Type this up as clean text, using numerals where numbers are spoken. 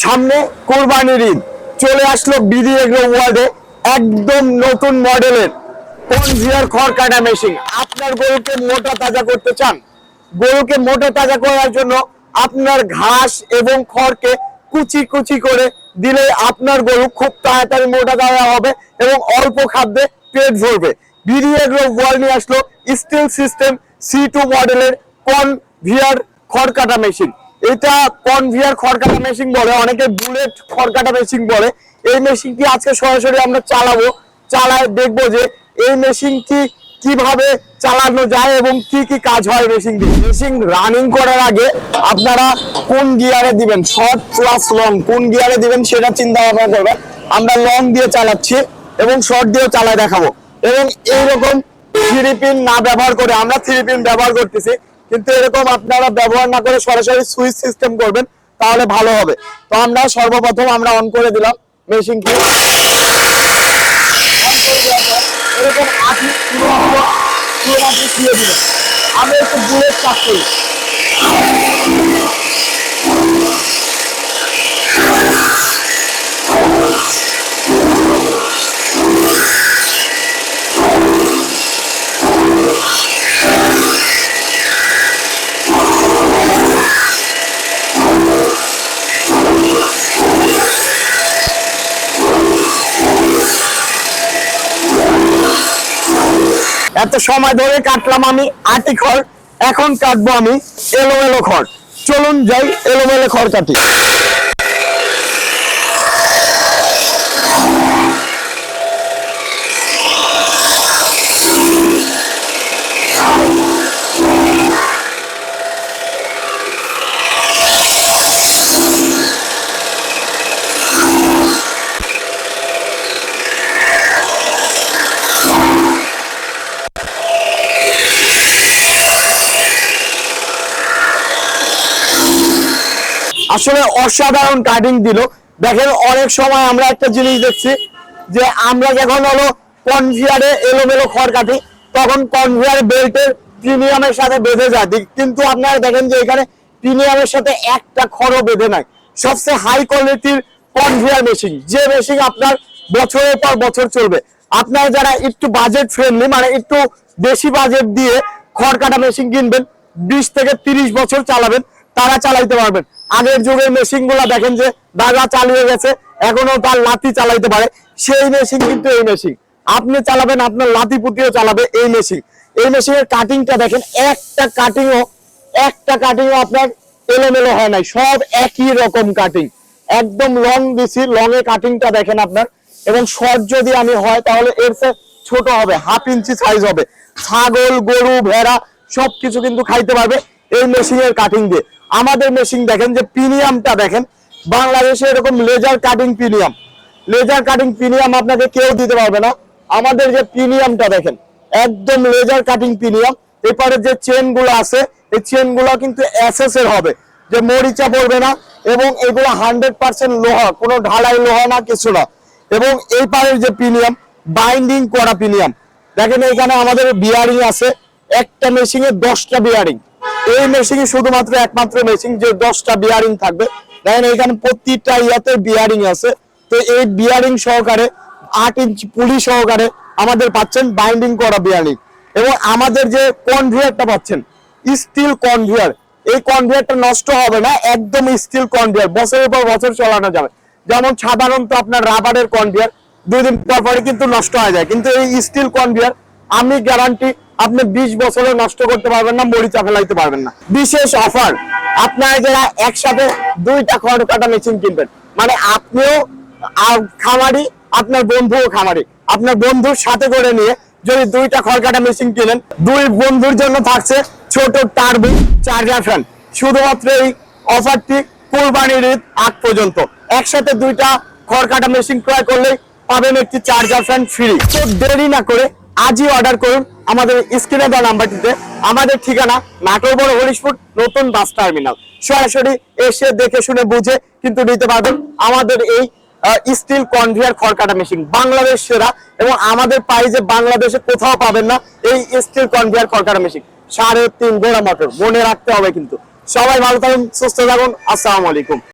সামনে কোরবানির ঈদ চলে আসলো বিডি এগ্রো ওয়ার্ল্ডে একদম নতুন মডেলের কনভিয়ার খড় কাটা মেশিন। আপনার গরুকে মোটা তাজা করতে চান, গরুকে মোটা তাজা করার জন্য আপনার ঘাস এবং খড়কে কুচি কুচি করে দিলে আপনার গরু খুব তাড়াতাড়ি মোটা তাজা হবে এবং অল্প খাদ্যে পেট ভরবে। বিডি এগ্রো ওয়ার্ল্ড নিয়ে আসলো স্টিল সিস্টেম C2 মডেলের কনভিয়ার খড় কাটা মেশিন। এটা কনভিয়ার খড় কাটা মেশিন বলে, অনেকে বুলেট খড় কাটা মেশিন বলে। এই মেশিনটি আজকে সরাসরি আমরা চালায় দেখবো যে এই মেশিনটি কিভাবে চালানো যায় এবং কি কি কাজ হয় মেশিনটি। মেশিন রানিং করার আগে আপনারা কোন গিয়ারে দিবেন, শর্ট প্লাস লং কোন গিয়ারে দিবেন সেটা চিন্তা ভাবনা করবেন। আমরা লং দিয়ে চালাচ্ছি এবং শর্ট দিয়েও চালায় দেখাবো। এবং এইরকম 3 পিন না ব্যবহার করে, আমরা 3 পিন ব্যবহার করতেছি, কিন্তু এরকম আপনারা ব্যবহার না করে সরাসরি সুইচ সিস্টেম করবেন তাহলে ভালো হবে। তো আমরা সর্বপ্রথম আমরা অন করে দিলাম মেশিনটি। এরকম দিয়ে দিবেন। আমি একটু বুলেট কাজ করি। এত সময় ধরে কাটলাম আমি আটি খড়, এখন কাটবো আমি এলোমেলো খড়। চলুন যাই এলোমেলো খড় কাটি। আসলে অসাধারণ কাটিং দিল। দেখেন অনেক সময় আমরা একটা জিনিস দেখছি যে আমরা যখন হলো কনভিয়ারে এলোমেলো খড় কাটি তখন কনভিয়ার বেল্টের প্রিমিয়ামের সাথে বেঁধে যায়, কিন্তু আপনারা দেখেন যে এখানে প্রিমিয়ামের সাথে একটা খড়ও বেঁধে নাই। সবচেয়ে হাই কোয়ালিটির কনভিয়ার মেশিন, যে মেশিন আপনার বছরের পর বছর চলবে। আপনারা যারা একটু বাজেট ফ্রেন্ডলি, মানে একটু বেশি বাজেট দিয়ে খড় কাটা মেশিন কিনবেন, 20 থেকে 30 বছর চালাবেন, তারা চালাইতে পারবেন। আগের যুগের মেশিন গুলা দেখেন যে দাদা চালিয়ে গেছে, এখনো তার লাঠি চালাইতে পারে, সেই মেশিন কিন্তু এই মেশিন আপনি চালাবেন, আপনার লাঠি পুতিও চালাবে এই মেশিন। এই মেশিনের কাটিংটা দেখেন, একটা কাটিংও আপনার এলোমেলো হয় নাই, সব একই রকম কাটিং। একদম লং দিছি, লং এ কাটিংটা দেখেন আপনার। এবং শর্ট যদি আমি হয় তাহলে এর চেয়ে ছোট হবে, 1/2 ইঞ্চি সাইজ হবে। ছাগল, গরু, ভেড়া সবকিছু কিন্তু খাইতে পারবে এই মেশিনের কাটিং দিয়ে। আমাদের মেশিন দেখেন যে প্রিমিয়ামটা দেখেন, বাংলাদেশে এরকম লেজার কাটিং প্রিমিয়াম আপনাকে কেউ দিতে পারবে না। আমাদের যে প্রিমিয়ামটা দেখেন, একদম লেজার কাটিং প্রিমিয়াম। এরপরে যে চেন গুলো আছে, এই চেন গুলো কিন্তু এসএস এর হবে, যে মরিচা পড়বে না, এবং এগুলো 100% লোহা, কোনো ঢালাই লোহা না, কিছু না। এবং এই পারের যে প্রিমিয়াম, বাইন্ডিং করা প্রিমিয়াম। দেখেন এখানে আমাদের বিয়ারিং আছে, একটা মেশিনে 10টা বিয়ারিং। এই মেশিনে শুধুমাত্র একমাত্র মেশিন যে 10টা বিয়ারিং থাকবে। দেখেন এখানে প্রতিটা ইয়াতে বিয়ারিং আছে। তো এই বিয়ারিং সহকারে 8 ইঞ্চি পুলি সহকারে আমাদের পাচ্ছেন বাইন্ডিং করা বিয়ারিং। এবং আমাদের যে কনভিয়ারটা পাচ্ছেন স্টিল কনভিয়ার, এই কনভিয়ারটা নষ্ট হবে না, একদম স্টিল কনভিয়ার, বছরের পর বছর চালানো যাবে। যেমন সাধারণত আপনার রাবারের কনভিয়ার 2 দিন পর পরে কিন্তু নষ্ট হয়ে যায়, কিন্তু এই স্টিল কনভিয়ার আমি গ্যারান্টি আপনি 20 বছরে নষ্ট করতে পারবেন না, মরিচা ফেলাইতে পারবেন না। বিশেষ অফার, আপনারা যারা একসাথে 2টা খড় কাটা মেশিন কিনবেন, মানে আপনিও খামারি, আপনার বন্ধুও খামারি, আপনার বন্ধুর সাথে করে নিয়ে যদি 2টা খড় কাটা মেশিন কিনেন, 2 বন্ধুর জন্য থাকছে ছোট টার্বো চার্জার ফ্যান। শুধুমাত্র এই অফারটি কোরবানির ঈদ আগ পর্যন্ত। একসাথে 2টা খড় কাটা মেশিন ক্রয় করলে পাবেন একটি চার্জার ফ্যান ফ্রি। তো দেরি না করে আজই অর্ডার করুন আমাদের স্ক্রিনে দেওয়া নাম্বারটিতে। আমাদের ঠিকানা নাটোর বড় হরিশপুর নতুন বাস টার্মিনাল। সরাসরি এসে দেখে শুনে বুঝে কিন্তু নিতে পারবেন আমাদের এই স্টিল কনভিয়ার খড় কাটা মেশিন, বাংলাদেশ সেরা। এবং আমাদের প্রাইজে বাংলাদেশে কোথাও পাবেন না এই স্টিল কনভিয়ার খড় কাটা মেশিন। 3.5 গোড়া মোটর, মনে রাখতে হবে কিন্তু। সবাই ভালো থাকুন, সুস্থ থাকুন, আসসালামু আলাইকুম।